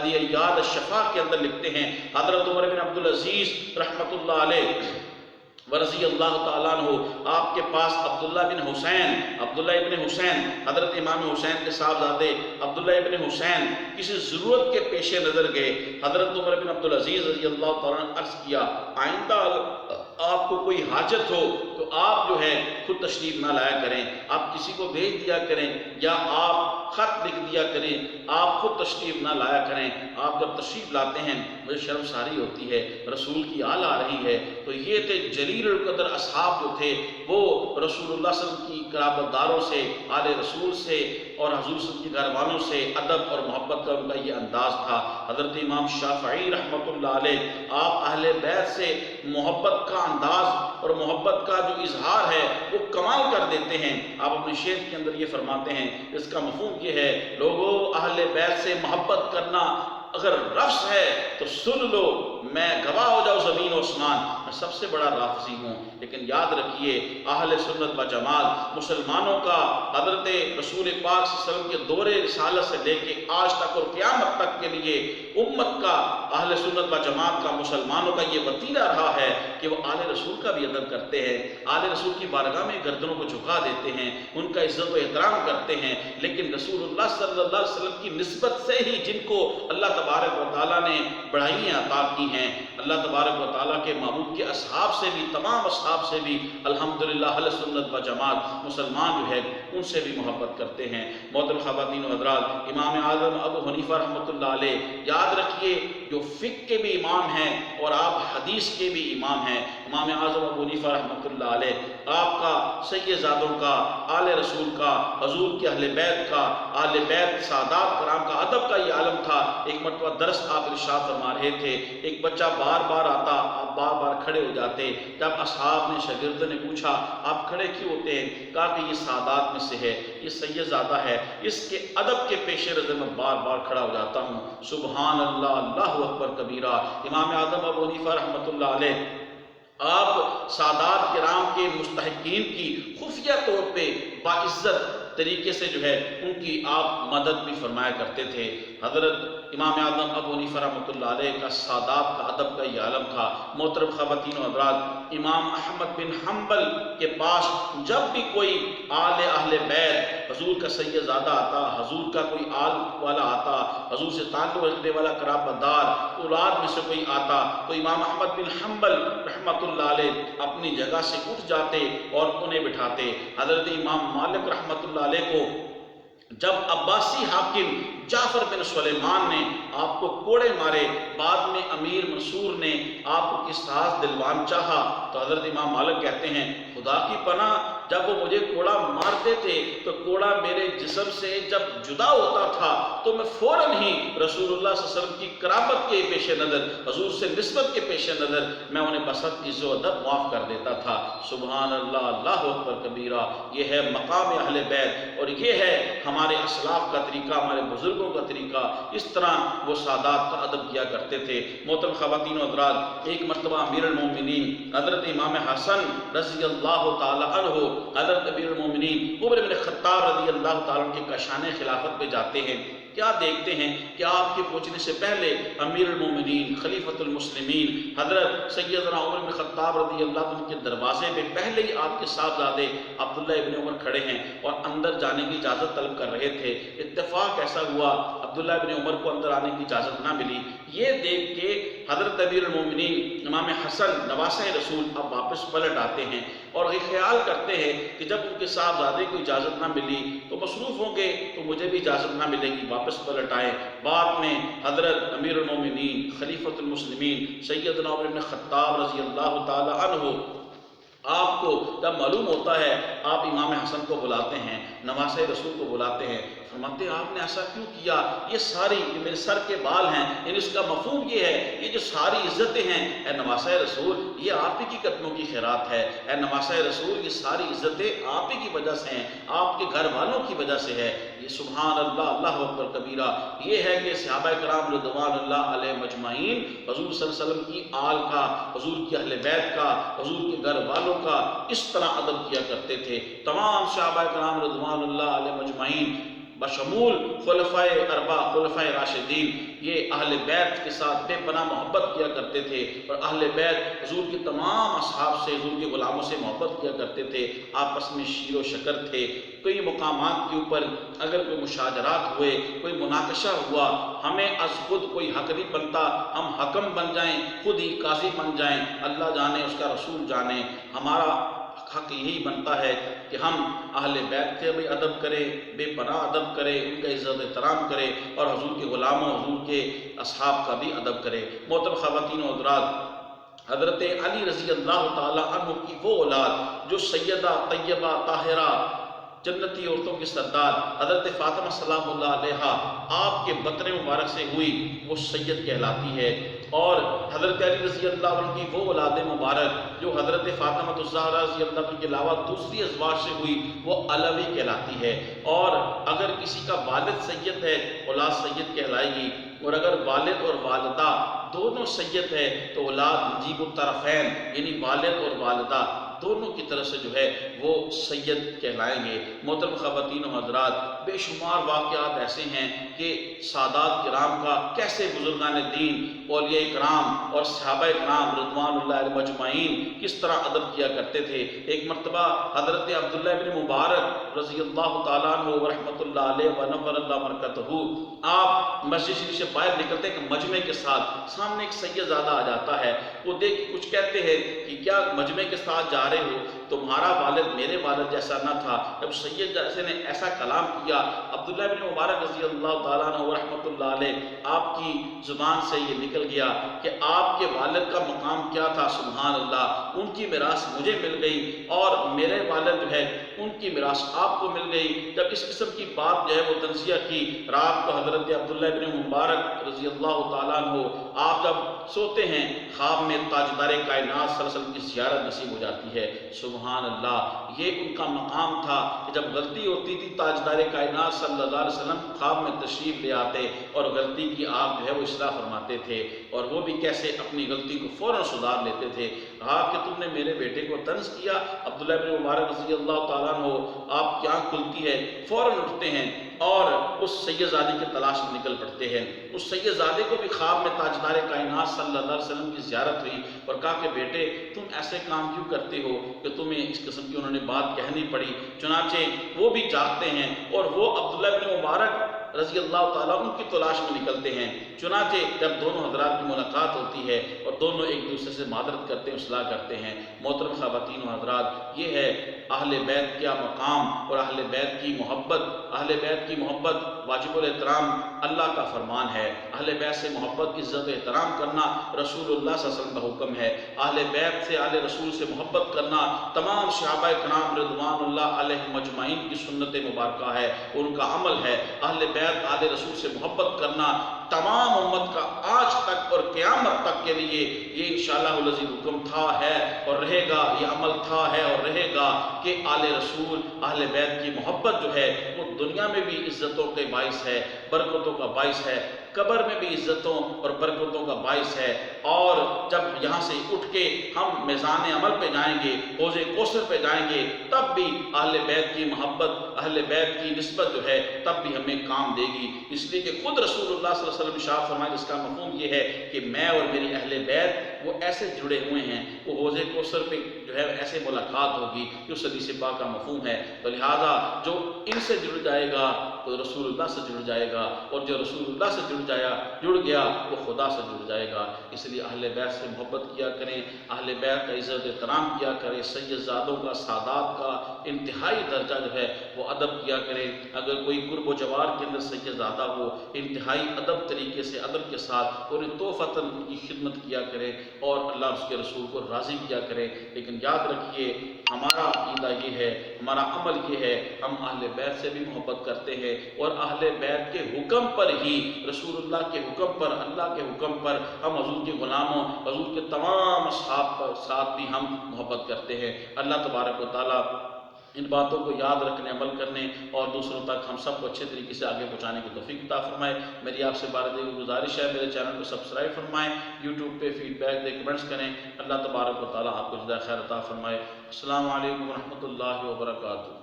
یاد الشفا کے اندر لکھتے ہیں حضرت عمر بن عبدالعزیز رحمۃ اللہ علیہ ورضی اللہ تعالیٰ عنہ آپ کے پاس عبداللہ ابن حسین حضرت امام حسین کے صاحبزادے عبداللہ ابن حسین کسی ضرورت کے پیش نظر گئے. حضرت عمر بن عبدالعزیز رضی اللہ تعالیٰ نے عرض کیا آئندہ آپ کو کوئی حاجت ہو تو آپ جو ہے خود تشریف نہ لایا کریں، آپ کسی کو بھیج دیا کریں یا آپ خط لکھ دیا کریں، آپ خود تشریف نہ لایا کریں. آپ جب تشریف لاتے ہیں مجھے شرمساری ہوتی ہے، رسول کی آل آ رہی ہے. تو یہ تھے جلیل القدر اصحاب جو تھے وہ رسول اللہ صلی اللہ علیہ وسلم کی قرابت داروں سے، آل رسول سے اور حضور صلی اللہ علیہ وسلم کے گھر والوں سے ادب اور محبت کا ان کا یہ انداز تھا. حضرت امام شافعی رحمۃ اللہ علیہ آپ اہل بیت سے محبت کا انداز اور محبت کا جو اظہار ہے وہ کمال کر دیتے ہیں. آپ اپنے شعر کے اندر یہ فرماتے ہیں، اس کا مفہوم یہ ہے لوگوں اہل بیت سے محبت کرنا اگر رفض ہے تو سن لو، میں گواہ ہو جاؤ زمین و آسمان، میں سب سے بڑا رافضی ہوں. لیکن یاد رکھیے اہل سنت و جماعت مسلمانوں کا حضرت رسول پاک صلی اللہ علیہ وسلم کے دور رسالت سے لے کے آج تک اور قیامت تک کے لیے امت کا، اہل سنت و جماعت کا، مسلمانوں کا یہ وتیرہ رہا ہے کہ وہ آل رسول کا بھی ادب کرتے ہیں، آل رسول کی بارگاہ میں گردنوں کو جھکا دیتے ہیں، ان کا عزت و احترام کرتے ہیں. لیکن رسول اللہ صلی اللہ علیہ وسلم کی نسبت سے ہی جن کو اللہ تبارک و تعالیٰ نے بڑھائیاں عطا کی ہیں، اللہ تبارک و تعالیٰ کے محبوب کے اصحاب سے بھی، تمام اصحاب سے بھی الحمدللہ اہل سنت و جماعت مسلمان جو ہے ان سے بھی محبت کرتے ہیں. محترم خواتین و حضرات، امام اعظم ابو حنیفہ رحمۃ اللہ علیہ یاد رکھیے جو فقہ کے بھی امام ہیں اور آپ حدیث کے بھی امام ہیں. امام اعظم ابو حنیفہ رحمۃ اللہ علیہ آپ کا سیدزادوں کا، آل رسول کا، حضور کے اہل بیت کا، آل بیت سادات کرام کا ادب کا یہ عالم تھا. ایک مرتبہ درس آپ ارشاد فرما رہے تھے، ایک بچہ بار بار آتا، آپ بار بار کھڑے ہو جاتے. جب اصحاب نے، شاگرد نے پوچھا آپ کھڑے کیوں ہوتے ہیں؟ کہا کہ یہ سادات میں سے ہے، یہ سیدزادہ ہے، اس کے ادب کے پیش نظر میں بار بار کھڑا ہو جاتا ہوں. سبحان اللہ، اللہ اکبر کبیرہ. امام اعظم ابو حنیفہ رحمۃ اللہ علیہ آپ سادات کرام کے مستحقین کی خفیہ طور پہ باعزت طریقے سے جو ہے ان کی آپ مدد بھی فرمایا کرتے تھے. حضرت امام اعظم ابو حنیفہ رحمۃ اللہ علیہ کا سادات کا ادب کا یہ عالم تھا. محترم خواتین و حضرات، امام احمد بن حنبل کے پاس جب بھی کوئی آل اہل بیت، حضور کا سیدزادہ آتا، حضور کا کوئی آل والا آتا، حضور سے تعلق رکھنے والا قرابت دار اولاد میں سے کوئی آتا، تو امام احمد بن حنبل رحمۃ اللہ علیہ اپنی جگہ سے اٹھ جاتے اور انہیں بٹھاتے. حضرت امام مالک رحمۃ اللہ علیہ کو جب عباسی حاکم جعفر بن سلیمان نے آپ کو کوڑے مارے، بعد میں امیر منصور نے آپ کو کس طرح دلوان چاہا، تو حضرت امام مالک کہتے ہیں خدا کی پناہ جب وہ مجھے کوڑا مارتے تھے تو کوڑا میرے جسم سے جب جدا ہوتا تھا تو میں فوراً ہی رسول اللہ صلی اللہ علیہ وسلم کی قرابت کے پیش نظر، حضور سے نسبت کے پیش نظر میں انہیں بسط عزت و ادب معاف کر دیتا تھا. سبحان اللہ، اللہ اکبر کبیرہ. یہ ہے مقام اہل بیت اور یہ ہے ہمارے اسلاف کا طریقہ، ہمارے بزرگوں کا طریقہ. اس طرح وہ سادات کا ادب کیا کرتے تھے. محترم خواتین و حضرات، ایک مرتبہ امیر المومنین حضرت امام حسن رضی اللہ تعالی عنہ، حضرت امیر المومنین عمر بن خطاب رضی اللہ تعالیٰ عنہ کے کاشان خلافت پہ جاتے ہیں. کیا دیکھتے ہیں کہ آپ کے پہنچنے سے پہلے امیر المومنین خلیفۃ المسلمین حضرت سیدنا عمر بن خطاب رضی اللہ عنہ کے دروازے پہ پہلے ہی آپ کے صاحبزادے عبداللہ ابن عمر کھڑے ہیں اور اندر جانے کی اجازت طلب کر رہے تھے. اتفاق ایسا ہوا عبداللہ ابن عمر کو اندر آنے کی اجازت نہ ملی. یہ دیکھ کے حضرت امیر المومنین امام حسن نواسہ رسول اب واپس پلٹ آتے ہیں اور یہ خیال کرتے ہیں کہ جب ان کے صاحبزادے کو اجازت نہ ملی تو مصروف ہوں گے تو مجھے بھی اجازت نہ ملے گی، واپس پلٹ آئے. بعد میں حضرت امیر المومنین خلیفۃ المسلمین سیدنا عمر بن خطاب رضی اللہ تعالی عنہ آپ کو جب معلوم ہوتا ہے آپ امام حسن کو بلاتے ہیں، نواسہ رسول کو بلاتے ہیں، فرماتے ہیں آپ نے ایسا کیوں کیا؟ یہ ساری یہ میرے سر کے بال ہیں، یعنی اس کا مفہوم یہ ہے یہ جو ساری عزتیں ہیں اے نواسہ رسول یہ آپ ہی کی قدموں کی خیرات ہے. اے نواسہ رسول یہ ساری عزتیں آپ ہی کی وجہ سے ہیں، آپ کے گھر والوں کی وجہ سے ہے. یہ سبحان اللہ، اللہ اکبر کبیرہ. یہ ہے کہ صحابہ کرام رضوان اللہ علیہم اجمعین حضور صلی اللہ علیہ وسلم کی آل کا، حضور کی اہل بیت کا، حضور کے گھر والوں کا اس طرح ادب کیا کرتے تھے. تمام صحابہ کرام رضوان اللہ علیہم اجمعین بشمول خلفائے اربع خلفائے راشدین، یہ اہل بیت کے ساتھ بے پناہ محبت کیا کرتے تھے، اور اہل بیت حضور کے تمام اصحاب سے، حضور کے غلاموں سے محبت کیا کرتے تھے، آپس میں شیر و شکر تھے۔ کئی مقامات کے اوپر اگر کوئی مشاجرات ہوئے، کوئی مناقشہ ہوا، ہمیں از خود کوئی حق نہیں بنتا ہم حکم بن جائیں، خود ہی قاضی بن جائیں، اللہ جانے اس کا رسول جانے، ہمارا حق یہی بنتا ہے کہ ہم اہل بیت کے بھی ادب کریں، بے پناہ ادب کریں، ان کا عزت احترام کریں، اور حضور کے غلاموں، حضور کے اصحاب کا بھی ادب کریں۔ محترم خواتین و حضرات، حضرت علی رضی اللہ تعالی عنہ کی وہ اولاد جو سیدہ طیبہ طاہرہ جنتی عورتوں کی سردار حضرت فاطمہ سلام اللہ علیہا آپ کے بطن مبارک سے ہوئی، وہ سید کہلاتی ہے۔ اور حضرت علی رضی اللہ عنہ کی وہ اولاد مبارک جو حضرت فاطمہ الزہرا رضی اللہ عنہ کے علاوہ دوسری ازواج سے ہوئی، وہ علوی کہلاتی ہے۔ اور اگر کسی کا والد سید ہے، اولاد سید کہلائے گی، اور اگر والد اور والدہ دونوں سید ہے تو اولاد نجیب الطرفین، یعنی والد اور والدہ دونوں کی طرف سے جو ہے وہ سید کہلائیں گے۔ محترم خواتین و حضرات، بے شمار واقعات ایسے ہیں کہ سادات کرام کا کیسے بزرگان دین، اولیاء کرام اور صحابہ کرام رضوان اللہ علیہم اجمعین کس طرح ادب کیا کرتے تھے۔ ایک مرتبہ حضرت عبداللہ بن مبارک رضی اللہ تعالیٰ عنہ ورحمۃ اللہ علیہ ونور اللہ برکتہ، آپ مسجد شریف سے باہر نکلتے کہ مجمع کے ساتھ، سامنے ایک سیدزادہ آ جاتا ہے، وہ دیکھ کے کچھ کہتے ہیں کہ کیا مجمع کے ساتھ جا رہے ہو، تمہارا والد میرے والد جیسا نہ تھا۔ جب سید جیسے نے ایسا کلام کیا، عبداللہ بن مبارک رضی اللہ تعالیٰ عنہ ورحمۃ اللہ علیہ آپ کی زبان سے یہ نکل گیا کہ آپ کے والد کا مقام کیا تھا، سبحان اللہ، ان کی میراث مجھے مل گئی اور میرے والد جو ہے ان کی میراث آپ کو مل گئی۔ جب اس قسم کی بات جو ہے وہ تنزیہ کی، رات کو حضرت عبداللہ بن مبارک رضی اللہ تعالیٰ عنہ آپ جب سوتے ہیں، خواب میں تاجدار کائنات صلی اللہ علیہ وسلم کی زیارت نصیب ہو جاتی ہے، سبحان اللہ۔ یہ ان کا مقام تھا کہ جب غلطی ہوتی تھی تاجدار کائنات صلی اللہ علیہ وسلم خواب میں تشریف لے آتے اور غلطی کی آپ جو ہے وہ اصلاح فرماتے تھے، اور وہ بھی کیسے اپنی غلطی کو فوراً سدھار لیتے تھے۔ کہا کہ تم نے میرے بیٹے کو طنز کیا، عبداللہ بن مبارک رضی اللہ تعالیٰ عنہ آپ کی آنکھ کھلتی ہے، فوراً اٹھتے ہیں اور اس سیدزادے کی تلاش میں نکل پڑتے ہیں۔ اس سیدزادے کو بھی خواب میں تاجدار کائنات صلی اللہ علیہ وسلم کی زیارت ہوئی، اور کہا کہ بیٹے تم ایسے کام کیوں کرتے ہو کہ تمہیں اس قسم کی انہوں نے بات کہنی پڑی۔ چنانچہ وہ بھی جاگتے ہیں اور وہ عبداللہ بن مبارک رضی اللہ تعالیٰ ان کی تلاش میں نکلتے ہیں۔ چنانچہ جب دونوں حضرات کی ملاقات ہوتی ہے اور دونوں ایک دوسرے سے معذرت کرتے ہیں، اصلاح کرتے ہیں۔ محترم خواتین و حضرات، یہ ہے اہل بیت کا مقام اور اہل بیت کی محبت۔ اہل بیت کی محبت واجب الاحترام اللہ کا فرمان ہے، اہل بیت سے محبت عزت احترام کرنا رسول اللہ صلی اللہ علیہ وسلم کا حکم ہے۔ اہل بیت سے اہل رسول سے محبت کرنا تمام صحابہ کرام رضوان اللہ علیہم اجمعین کی سنت مبارکہ ہے، ان کا عمل ہے۔ اہل بیت اہل رسول سے محبت کرنا تمام امت کا آج تک اور قیامت تک کے لیے یہ انشاءاللہ الذی حکم تھا، ہے اور رہے گا، یہ عمل تھا، ہے اور رہے گا کہ اہل رسول اہل بیت کی محبت جو ہے وہ دنیا میں بھی عزتوں کے باعث ہے، برکتوں کا باعث ہے، قبر میں بھی عزتوں اور برکتوں کا باعث ہے، اور جب یہاں سے اٹھ کے ہم میزان عمل پہ جائیں گے، حوض کوثر پہ جائیں گے، تب بھی اہل بیت کی محبت، اہل بیت کی نسبت جو ہے تب بھی ہمیں کام دے گی، اس لیے کہ خود رسول اللہ صلی اللہ علیہ وسلم ارشاد فرمائے، جس کا مفہوم یہ ہے کہ میں اور میری اہل بیت وہ ایسے جڑے ہوئے ہیں، وہ حوض کوثر پہ جو ہے ایسے ملاقات ہوگی، جو حدیث پاک کا مفہوم ہے۔ تو لہٰذا جو ان سے جڑ جائے گا تو رسول اللہ سے جڑ جائے گا، اور جو رسول اللہ سے جڑ گیا وہ خدا سے جڑ جائے گا۔ اس لیے اہل بیت سے محبت کیا کریں، اہل بیت کا عزت احترام کیا کریں، سیدزادوں کا، سادات کا انتہائی درجہ جو ہے وہ ادب کیا کریں۔ اگر کوئی قرب و جوار کے اندر سیدزادہ ہو، انتہائی ادب طریقے سے، ادب کے ساتھ انہیں توفتاً ان کی خدمت کیا کریں اور اللہ اور اس کے رسول کو راضی کیا کریں۔ لیکن یاد رکھیے ہمارا عقیدہ یہ ہے، ہمارا عمل یہ ہے، ہم اہل بیت سے بھی محبت کرتے ہیں، اور اہل بیت کے حکم پر ہی، رسول اللہ کے حکم پر، اللہ کے حکم پر ہم حضور کے غلاموں، حضور کے تمام اصحاب کے ساتھ بھی ہم محبت کرتے ہیں۔ اللہ تبارک و تعالیٰ ان باتوں کو یاد رکھنے، عمل کرنے اور دوسروں تک ہم سب کو اچھے طریقے سے آگے پہنچانے کی توفیق عطا فرمائے۔ میری آپ سے بار بار گزارش ہے، میرے چینل کو سبسکرائب فرمائیں، یوٹیوب پہ فیڈ بیک دیں، کمنٹس کریں۔ اللہ تبارک و تعالیٰ آپ کو جزائے خیر عطا فرمائے۔ السلام علیکم ورحمۃ اللہ وبرکاتہ۔